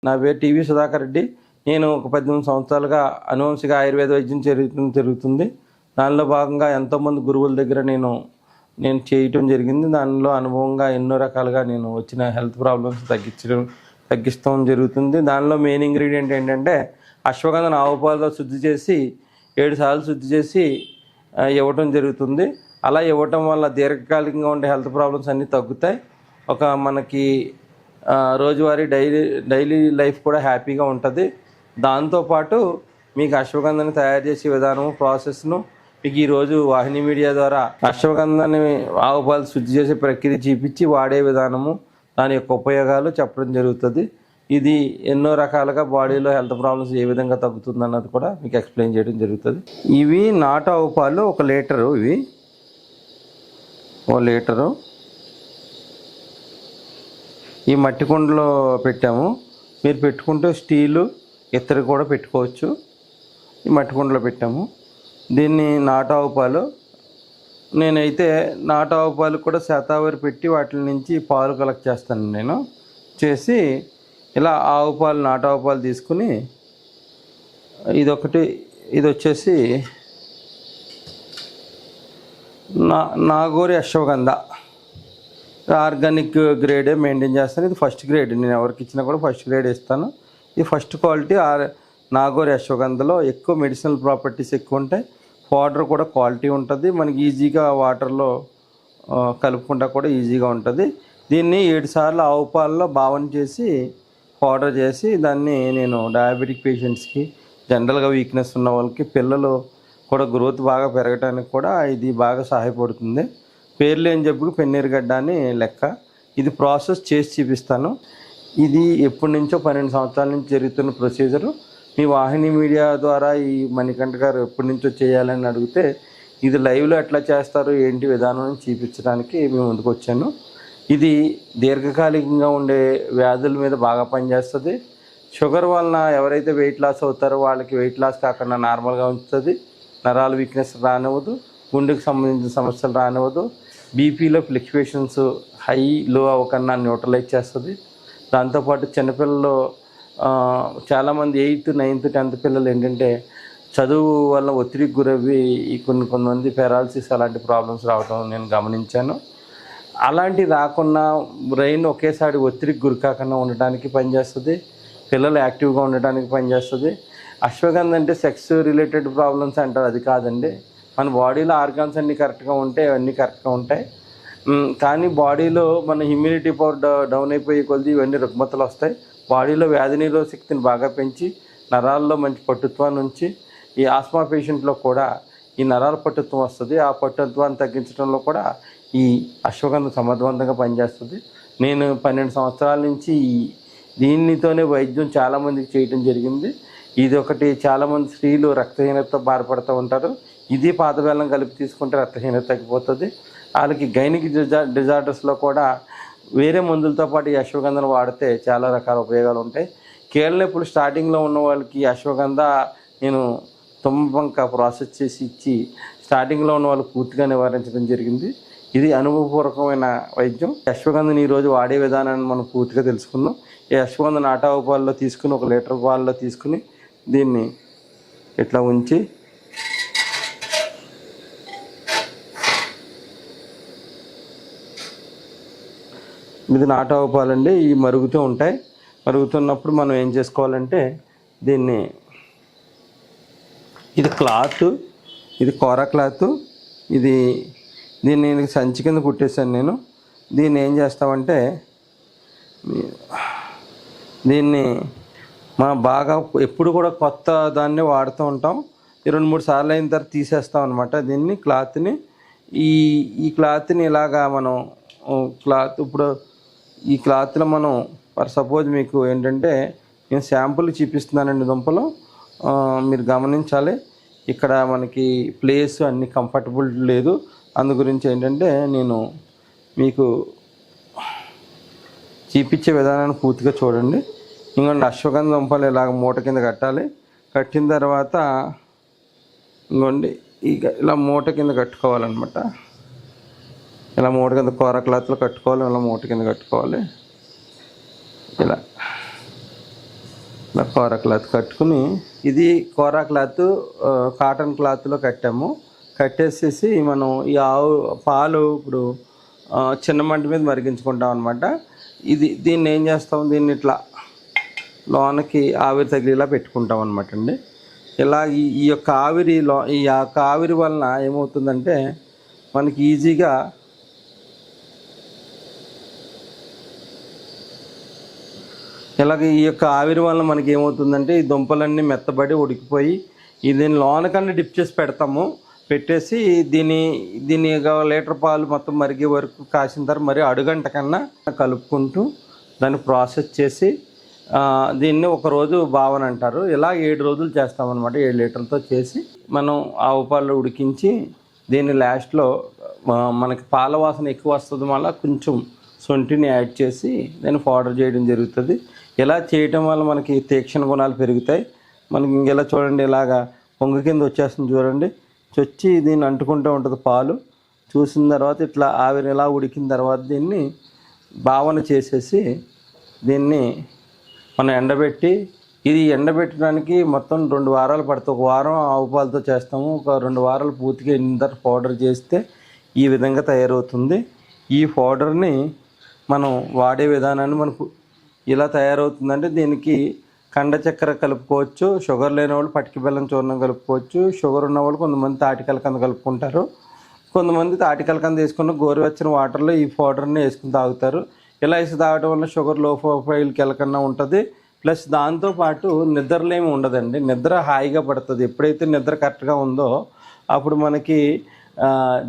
నా పేరు టీవీ సుధాకర్ రెడ్డి. నేను ఒక 18 సంవత్సరాలుగా అనువంశిక ఆయుర్వేద వైద్యం జరుగుతుంది. దానిలో భాగంగా ఎంతోమంది గురువుల దగ్గర నేను చేయటం జరిగింది. దానిలో అనుభవంగా ఎన్నో రకాలుగా నేను వచ్చిన హెల్త్ ప్రాబ్లమ్స్ తగ్గిస్తాం జరుగుతుంది. దానిలో మెయిన్ ఇంగ్రీడియంట్ ఏంటంటే అశ్వగంధను ఆవు పాలతో శుద్ధి చేసి 7 సార్లు శుద్ధి చేసి ఇవ్వటం జరుగుతుంది. అలా ఇవ్వటం వల్ల దీర్ఘకాలికంగా ఉండే హెల్త్ ప్రాబ్లమ్స్ అన్నీ తగ్గుతాయి. మనకి రోజువారీ డైలీ లైఫ్ కూడా హ్యాపీగా ఉంటుంది. దాంతోపాటు మీకు అశ్వగంధని తయారు చేసే విధానము ప్రాసెస్ను మీకు ఈరోజు వాహిని మీడియా ద్వారా అశ్వగంధాన్ని ఆవు పాలు శుద్ధి చేసే ప్రక్రియ చూపించి వాడే విధానము, దాని యొక్క ఉపయోగాలు చెప్పడం జరుగుతుంది. ఇది ఎన్నో రకాలుగా బాడీలో హెల్త్ ప్రాబ్లమ్స్ ఏ విధంగా తగ్గుతుంది అన్నది కూడా మీకు ఎక్స్ప్లెయిన్ చేయడం జరుగుతుంది. ఇవి నాటు ఆవు పాలు 1 లీటరు. ఇవి 1 లీటరు ఈ మట్టి కుండలో పెట్టాము. మీరు పెట్టుకుంటే స్టీలు ఇత్తడి కూడా పెట్టుకోవచ్చు. ఈ మట్టి కుండలో పెట్టాము. దీన్ని నాటు ఆవు పాలు, నేనైతే నాటు ఆవు పాలు కూడా శాతావరి పెట్టి వాటి నుంచి పాలు కలెక్ట్ చేస్తాను. నేను చేసి ఇలా నాటు ఆవు పాలు తీసుకుని ఇది వచ్చేసి నాగోరి అశ్వగంధ ఆర్గానిక్ గ్రేడే మెయింటైన్ చేస్తాను. ఇది ఫస్ట్ గ్రేడ్. నేను ఎవరికి ఇచ్చినా కూడా ఫస్ట్ గ్రేడ్ ఇస్తాను. ఇది ఫస్ట్ క్వాలిటీ. నాగోరి అశ్వగంధలో ఎక్కువ మెడిసినల్ ప్రాపర్టీస్ ఎక్కువ ఉంటాయి. పౌడర్ కూడా క్వాలిటీ ఉంటుంది. మనకి ఈజీగా వాటర్లో కలుపుకుంటా కూడా ఈజీగా ఉంటుంది. దీన్ని 7 సార్లు ఆవు పాలలో భావన చేసి పౌడర్ చేసి దాన్ని నేను డయాబెటిక్ పేషెంట్స్కి, జనరల్గా వీక్నెస్ ఉన్న వాళ్ళకి, పిల్లలు కూడా గ్రోత్ బాగా పెరగడానికి కూడా ఇది బాగా సహాయపడుతుంది. పేర్లు ఏం చెప్పు పెన్నీరుగడ్డ అని లెక్క. ఇది ప్రాసెస్ చేసి చూపిస్తాను. ఇది ఎప్పటి నుంచో 12 సంవత్సరాల నుంచి జరుగుతున్న ప్రొసీజరు. మీ వాహిని మీడియా ద్వారా ఈ మణికంఠ గారు ఎప్పటి నుంచో చేయాలని అడిగితే ఇది లైవ్లో ఎట్లా చేస్తారు ఏంటి విధానం చూపించడానికి మేము ముందుకు వచ్చాను. ఇది దీర్ఘకాలికంగా ఉండే వ్యాధుల మీద బాగా పనిచేస్తుంది. షుగర్ వలన ఎవరైతే వెయిట్ లాస్ అవుతారో వాళ్ళకి వెయిట్ లాస్ కాకుండా నార్మల్గా ఉంచుతుంది. నరాల వీక్నెస్ రానివ్వదు. గుండెకి సంబంధించిన సమస్యలు రానివ్వదు. బీపీలో ఫ్లక్చువేషన్స్ హై లో అవ్వకన్నా న్యూట్రలైజ్ చేస్తుంది. దాంతోపాటు చిన్నపిల్లలు చాలామంది 8th, 9th, 10th పిల్లలు ఏంటంటే చదువు వల్ల ఒత్తిడికి గురవి కొంతమంది పెరాలసిస్ అలాంటి ప్రాబ్లమ్స్ రావడం నేను గమనించాను. అలాంటివి రాకుండా బ్రెయిన్ ఒకేసారి ఒత్తిడికి గురి కాకుండా ఉండటానికి పనిచేస్తుంది. పిల్లలు యాక్టివ్గా ఉండటానికి పనిచేస్తుంది. అశ్వగంధ అంటే సెక్స్ రిలేటెడ్ ప్రాబ్లమ్స్ అంటారు, అది కాదండి. మన బాడీలో ఆర్గాన్స్ అన్నీ కరెక్ట్గా ఉంటాయి, అవన్నీ కరెక్ట్గా ఉంటాయి. కానీ బాడీలో మన ఇమ్యూనిటీ పవర్ డౌన్ అయిపోయే కొద్ది ఇవన్నీ రుగ్మతలు వస్తాయి. బాడీలో వ్యాధి నిరోధక శక్తిని బాగా పెంచి నరాల్లో మంచి పట్టుత్వాన్ని ఉంచి ఈ ఆస్మా పేషెంట్లో కూడా ఈ నరాల పట్టుత్వం వస్తుంది. ఆ పట్టుత్వాన్ని తగ్గించడంలో కూడా ఈ అశ్వగంధ సమర్థవంతంగా పనిచేస్తుంది. నేను 12 సంవత్సరాల నుంచి దీనితోనే వైద్యం చాలామందికి చేయటం జరిగింది. ఇది ఒకటి. చాలామంది స్త్రీలు రక్తహీనతతో బాధపడుతూ ఉంటారు. ఇది పాత బెల్లం కలిపి తీసుకుంటే రక్తహీనత తగ్గిపోతుంది. వాళ్ళకి గైనిక్ డిజార్డర్స్లో కూడా వేరే మందులతో పాటు ఈ అశ్వగంధను వాడితే చాలా రకాల ఉపయోగాలు ఉంటాయి. కీళ్ళ నొప్పులు స్టార్టింగ్లో ఉన్న వాళ్ళకి అశ్వగంధ నేను తుమ్మంక ప్రాసెస్ చేసి ఇచ్చి స్టార్టింగ్లో ఉన్న వాళ్ళు పూర్తిగా నివారించడం జరిగింది. ఇది అనుభవపూర్వకమైన వైద్యం. అశ్వగంధని ఈరోజు వాడే విధానాన్ని మనం పూర్తిగా తెలుసుకుందాం. ఈ అశ్వగంధ నాటు ఆవు పాలలో తీసుకుని 1 లీటర్ పాలలో తీసుకుని దీన్ని ఇట్లా ఉంచి ఇది నాటు ఆవు పాలండి. ఇవి మరుగుతూ ఉంటాయి. మరుగుతున్నప్పుడు మనం ఏం చేసుకోవాలంటే ఇది క్లాత్, ఇది కూర క్లాత్, దీన్ని సంచి కింద కుట్టేశాను నేను. దీన్ని ఏం చేస్తామంటే దీన్ని మనం బాగా ఎప్పుడు కూడా కొత్త దాన్ని వాడుతూ ఉంటాం. 2-3 సార్లు అయిన తర్వాత తీసేస్తాం అనమాట. దీన్ని క్లాత్ని ఈ క్లాత్ని ఇలాగా మనం ఇప్పుడు ఈ క్లాత్లో మనం ఫర్ సపోజ్ మీకు ఏంటంటే నేను శాంపుల్ చూపిస్తున్నానండి. దుంపలు మీరు గమనించాలి. ఇక్కడ మనకి ప్లేస్ అన్ని కంఫర్టబుల్ లేదు. అందు గురించి ఏంటంటే నేను మీకు చూపించే విధానాన్ని పూర్తిగా చూడండి. ఇంకోండి అశ్వగంధ దుంపలు ఇలాగ మూట కింద కట్టాలి. కట్టిన తర్వాత ఇంకోండి ఇలా మూట కింద కట్టుకోవాలన్నమాట. ఇలా మూట కింద కూర క్లాత్లో కట్టుకోవాలి. ఇలా మూట కింద కట్టుకోవాలి. ఇలా ఇలా కోరా క్లాత్ కట్టుకుని, ఇది కోరా క్లాత్ కాటన్ క్లాత్లో కట్టాము. కట్టేసేసి మనం ఈ ఆవు పాలు ఇప్పుడు చిన్న మంట మీద మరిగించుకుంటాం అనమాట. దీన్ని ఏం చేస్తాం, దీన్ని ఇట్లా లోనకి ఆవిరి తగిలేలా పెట్టుకుంటాం అనమాట అండి. ఇలా ఈ యొక్క ఆవిరి వలన ఏమవుతుందంటే మనకి ఈజీగా ఈ యొక్క ఆవిరి వలన మనకి ఏమవుతుందంటే ఈ దుంపలన్నీ మెత్తబడి ఉడికిపోయి దీన్ని లోనకన్నా డిప్ చేసి పెడతాము. పెట్టేసి దీన్ని లీటర్ పాలు మొత్తం మరిగే వరకు కాసిన తర్వాత మరి అడుగంట కన్నా కలుపుకుంటూ దాన్ని ప్రాసెస్ చేసి దీన్ని ఒకరోజు భావన అంటారు. ఇలా 7 రోజులు చేస్తామన్నమాట. 7 లీటర్లతో చేసి మనం ఆవు పాలు ఉడికించి దీన్ని లాస్ట్లో మనకి పాల వాసన ఎక్కువ వస్తుంది, మళ్ళీ కొంచెం సొంటిని యాడ్ చేసి దాన్ని పౌడర్ చేయడం జరుగుతుంది. ఇలా చేయటం వల్ల మనకి తీక్షణ గుణాలు పెరుగుతాయి. మనకి ఇంకెలా చూడండి, ఇలాగా పొంగ కింద వచ్చేస్తుంది చూడండి. వచ్చి దీన్ని అంటుకుంటూ ఉంటుంది పాలు. చూసిన తర్వాత ఇట్లా ఆవిరి ఇలా ఉడికిన తర్వాత దీన్ని భావన చేసేసి దీన్ని మనం ఎండబెట్టి, ఇది ఎండబెట్టడానికి మొత్తం 2 వారాలు పడుతుంది. 1 వారం ఆవు పాలతో చేస్తాము, ఒక 2 వారాలు పూర్తిగా ఇంత పౌడర్ చేస్తే ఈ విధంగా తయారవుతుంది. ఈ పౌడర్ని మనం వాడే విధానాన్ని మనకు ఇలా తయారవుతుందంటే దీనికి కండ చక్కెర కలుపుకోవచ్చు, షుగర్ లేని వాళ్ళు పటికి బెల్లం చూర్ణం కలుపుకోవచ్చు, షుగర్ ఉన్న వాళ్ళు కొంతమంది తాటికల కంద కలుపుకుంటారు, కొంతమంది తాటికల కంద వేసుకున్న గోరువెచ్చని వాటర్లో ఈ పౌడర్ని వేసుకుని తాగుతారు. ఇలా వేసి తాగడం వల్ల షుగర్ లో ప్రొఫైల్కి వెళ్ళకుండా ఉంటుంది. ప్లస్ దాంతోపాటు నిద్రలేమి ఉండదండి, నిద్ర హాయిగా పడుతుంది. ఎప్పుడైతే నిద్ర కరెక్ట్గా ఉందో అప్పుడు మనకి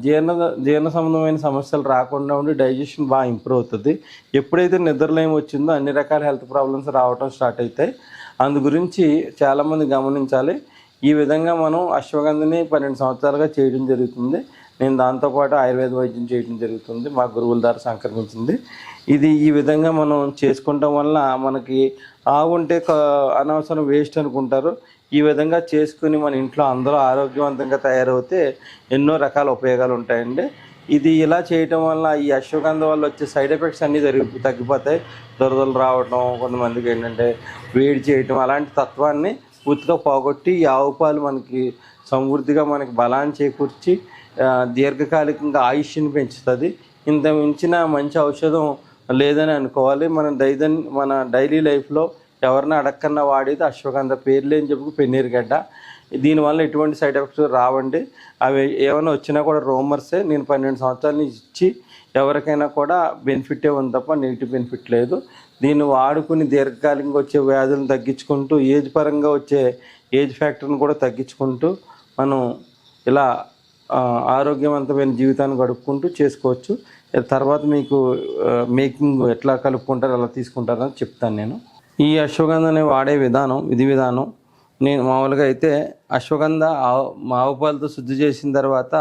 జీర్ణ సంబంధమైన సమస్యలు రాకుండా ఉండి డైజెషన్ బాగా ఇంప్రూవ్ అవుతుంది. ఎప్పుడైతే నిద్రలేమి వచ్చిందో అన్ని రకాల హెల్త్ ప్రాబ్లమ్స్ రావడం స్టార్ట్ అవుతాయి. అందు గురించి చాలామంది గమనించాలి. ఈ విధంగా మనం అశ్వగంధని 12 సంవత్సరాలుగా చేయడం జరుగుతుంది. నేను దాంతోపాటు ఆయుర్వేద వైద్యం చేయడం జరుగుతుంది, మా గురువుల ద్వారా సంక్రమించింది. ఈ విధంగా మనం చేసుకుంటాం వల్ల మనకి ఆవు ఉంటే అనవసరం వేస్ట్ అనుకుంటారు. ఈ విధంగా చేసుకుని మన ఇంట్లో అందరూ ఆరోగ్యవంతంగా తయారవుతే ఎన్నో రకాల ఉపయోగాలు ఉంటాయండి. ఇలా చేయటం వల్ల ఈ అశ్వగంధ వల్ల వచ్చే సైడ్ ఎఫెక్ట్స్ అన్నీ తగ్గిపోతాయి. దురదలు రావడం, కొంతమందికి ఏంటంటే వేడి చేయటం, అలాంటి తత్వాన్ని పూర్తిగా పోగొట్టి ఈ ఆవు పాలు మనకి సమృద్ధిగా మనకి బలాన్ని చేకూర్చి దీర్ఘకాలికంగా ఆయుష్ని పెంచుతుంది. ఇంత మించిన మంచి ఔషధం లేదని అనుకోవాలి. మన డైలీ లైఫ్లో ఎవరిని అడగకన్నా వాడేది అశ్వగంధ. పేర్లు ఏం చెప్పు పెన్నీరుగడ్డ. దీనివల్ల ఎటువంటి సైడ్ ఎఫెక్ట్స్ రావండి. అవి ఏమైనా వచ్చినా కూడా రూమర్సే. నేను 12 సంవత్సరాల నుంచి ఇచ్చి ఎవరికైనా కూడా బెనిఫిటే ఉంది తప్ప నెగిటివ్ బెనిఫిట్ లేదు. దీన్ని వాడుకుని దీర్ఘకాలికంగా వచ్చే వ్యాధులను తగ్గించుకుంటూ ఏజ్ పరంగా వచ్చే ఏజ్ ఫ్యాక్టర్ని కూడా తగ్గించుకుంటూ మనం ఇలా ఆరోగ్యవంతమైన జీవితాన్ని గడుపుకుంటూ చేసుకోవచ్చు. తర్వాత మీకు మేకింగ్ ఎట్లా కలుపుకుంటారో అలా తీసుకుంటారని చెప్తాను. నేను ఈ అశ్వగంధని వాడే విధి విధానం నేను మామూలుగా అయితే అశ్వగంధ ఆవు పాలతో శుద్ధి చేసిన తర్వాత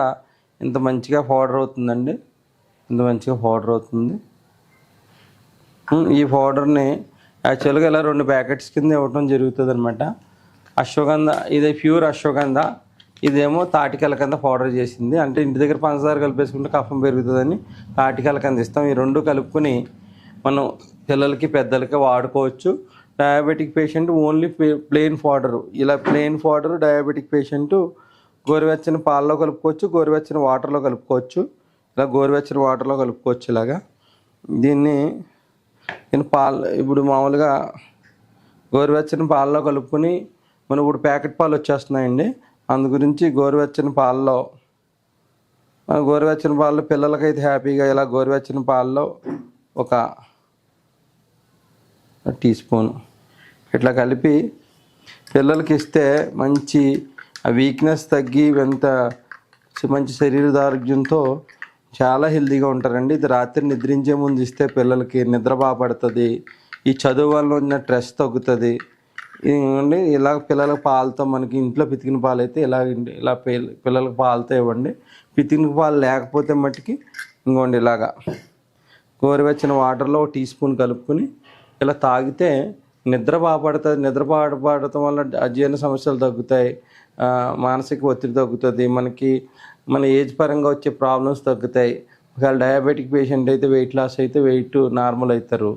ఇంత మంచిగా పౌడర్ అవుతుందండి. ఇంత మంచిగా పౌడర్ అవుతుంది. ఈ పౌడర్ని యాక్చువల్గా ఇలా 2 ప్యాకెట్స్ కింద ఇవ్వటం జరుగుతుంది అనమాట. అశ్వగంధ ఇది ప్యూర్ అశ్వగంధ, ఇదేమో తాటికల కింద పౌడర్ చేసింది. అంటే ఇంటి దగ్గర పంచదార కలిపేసుకుంటే కఫం పెరుగుతుందని తాటికల కింద ఇస్తాం. ఈ 2 కలుపుకొని మనం పిల్లలకి పెద్దలకి వాడుకోవచ్చు. Diabetic patient only plain powder, ఇలా ప్లెయిన్ పౌడరు డయాబెటిక్ పేషెంట్ గోరువెచ్చని పాలలో కలుపుకోవచ్చు, గోరువెచ్చని వాటర్లో కలుపుకోవచ్చు. ఇలా గోరువెచ్చని వాటర్లో కలుపుకోవచ్చు. ఇలాగా దీన్ని ఇప్పుడు మామూలుగా గోరువెచ్చని పాలలో కలుపుకొని మనం ఇప్పుడు ప్యాకెట్ పాలు వచ్చేస్తున్నాయండి. అందు గురించి గోరువెచ్చని పాలలో పిల్లలకైతే హ్యాపీగా ఇలా గోరువెచ్చని పాలలో ఒక టీ స్పూన్ ఇట్లా కలిపి పిల్లలకి ఇస్తే మంచి వీక్నెస్ తగ్గి మంచి శరీర దారోగ్యంతో చాలా హెల్తీగా ఉంటారండి. ఇది రాత్రి నిద్రించే ముందు ఇస్తే పిల్లలకి నిద్ర బాగా పడుతుంది. ఈ చదువు వల్ల ఉన్న స్ట్రెస్ తగ్గుతుంది. ఇవ్వండి ఇలా పిల్లల పాలతో, మనకి ఇంట్లో పితికిన పాలు అయితే ఇలా పిల్లలకు పాలతో ఇవ్వండి. పితికిన పాలు లేకపోతే మట్టుకి ఇంకోండి ఇలాగా గోరువెచ్చని వాటర్లో 1 టీ స్పూన్ కలుపుకొని ఇలా తాగితే నిద్ర బాగా పడుతుంది. నిద్ర పడటం వల్ల అజీర్ణ సమస్యలు తగ్గుతాయి, మానసిక ఒత్తిడి తగ్గుతుంది, మన ఏజ్ పరంగా వచ్చే ప్రాబ్లమ్స్ తగ్గుతాయి. ఒకవేళ డయాబెటిక్ పేషెంట్ అయితే వెయిట్ లాస్ అయితే వెయిట్ నార్మల్ అవుతారు.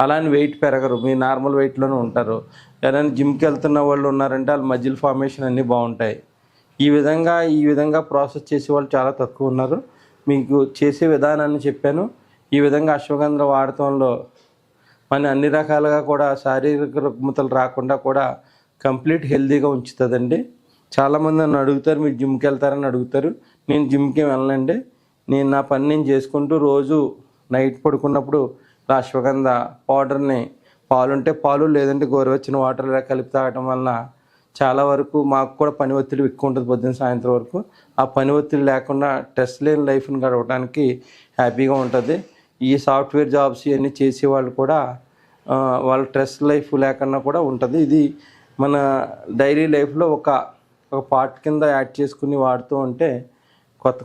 అలా అని వెయిట్ పెరగరు, మీ నార్మల్ వెయిట్లోనే ఉంటారు. ఎవరైనా జిమ్కి వెళ్తున్న వాళ్ళు ఉన్నారంటే వాళ్ళ మజిల్ ఫార్మేషన్ అన్నీ బాగుంటాయి. ఈ విధంగా ప్రాసెస్ చేసే వాళ్ళు చాలా తక్కువ ఉన్నారు. మీకు చేసే విధానాన్ని చెప్పాను. ఈ విధంగా అశ్వగంధ వాడటంలో మన అన్ని రకాలుగా కూడా శారీరక రుగ్మతలు రాకుండా కూడా కంప్లీట్ హెల్తీగా ఉంచుతుందండి. చాలామంది నన్ను అడుగుతారు, మీరు జిమ్కి వెళ్తారని అడుగుతారు. నేను జిమ్కి వెళ్ళనండి. నేను నా పని నేను చేసుకుంటూ రోజు నైట్ పడుకున్నప్పుడు అశ్వగంధ పౌడర్ని పాలుంటే పాలు, లేదంటే గోరువెచ్చని వాటర్లో కలిపి తాగటం వలన చాలా వరకు మాకు కూడా పని ఒత్తిడి ఎక్కువ ఉంటుంది పొద్దున్న సాయంత్రం వరకు. ఆ పని ఒత్తిడి లేకుండా స్ట్రెస్ లేని లైఫ్ని గడవడానికి హ్యాపీగా ఉంటుంది. ఈ సాఫ్ట్వేర్ జాబ్స్ ఇవన్నీ చేసేవాళ్ళు కూడా వాళ్ళ స్ట్రెస్ లైఫ్ లేకుండా కూడా ఉంటుంది. ఇది మన డైలీ లైఫ్లో ఒక పార్ట్ కింద యాడ్ చేసుకుని వాడుతూ ఉంటే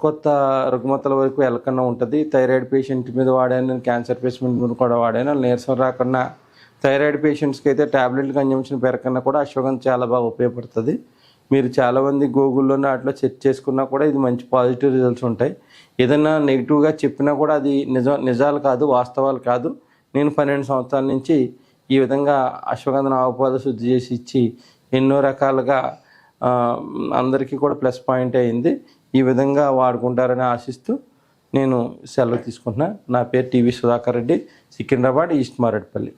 కొత్త రుగ్మతల వరకు వెళ్ళకుండా ఉంటుంది. థైరాయిడ్ పేషెంట్ మీద వాడాను, క్యాన్సర్ పేషెంట్ మీద కూడా వాడాను. నీరసం రాకుండా థైరాయిడ్ పేషెంట్స్కి అయితే ట్యాబ్లెట్ కన్జంప్షన్ పెరగకుండా కూడా అశ్వగంధ చాలా బాగా ఉపయోగపడుతుంది. మీరు చాలామంది గూగుల్లోనే అట్లా చెక్ చేసుకున్నా కూడా ఇది మంచి పాజిటివ్ రిజల్ట్స్ ఉంటాయి. ఏదైనా నెగిటివ్గా చెప్పినా కూడా అది నిజాలు కాదు, వాస్తవాలు కాదు. నేను 12 సంవత్సరాల నుంచి ఈ విధంగా అశ్వగంధను ఆవుపాల శుద్ధి చేసి ఇచ్చి ఎన్నో రకాలుగా అందరికీ కూడా ప్లస్ పాయింట్ అయింది. ఈ విధంగా వాడుకుంటారని ఆశిస్తూ నేను సెలవు తీసుకుంటున్నా. నా పేరు టీవీ సుధాకర్ రెడ్డి, సికింద్రాబాద్, ఈస్ట్ మారేడుపల్లి.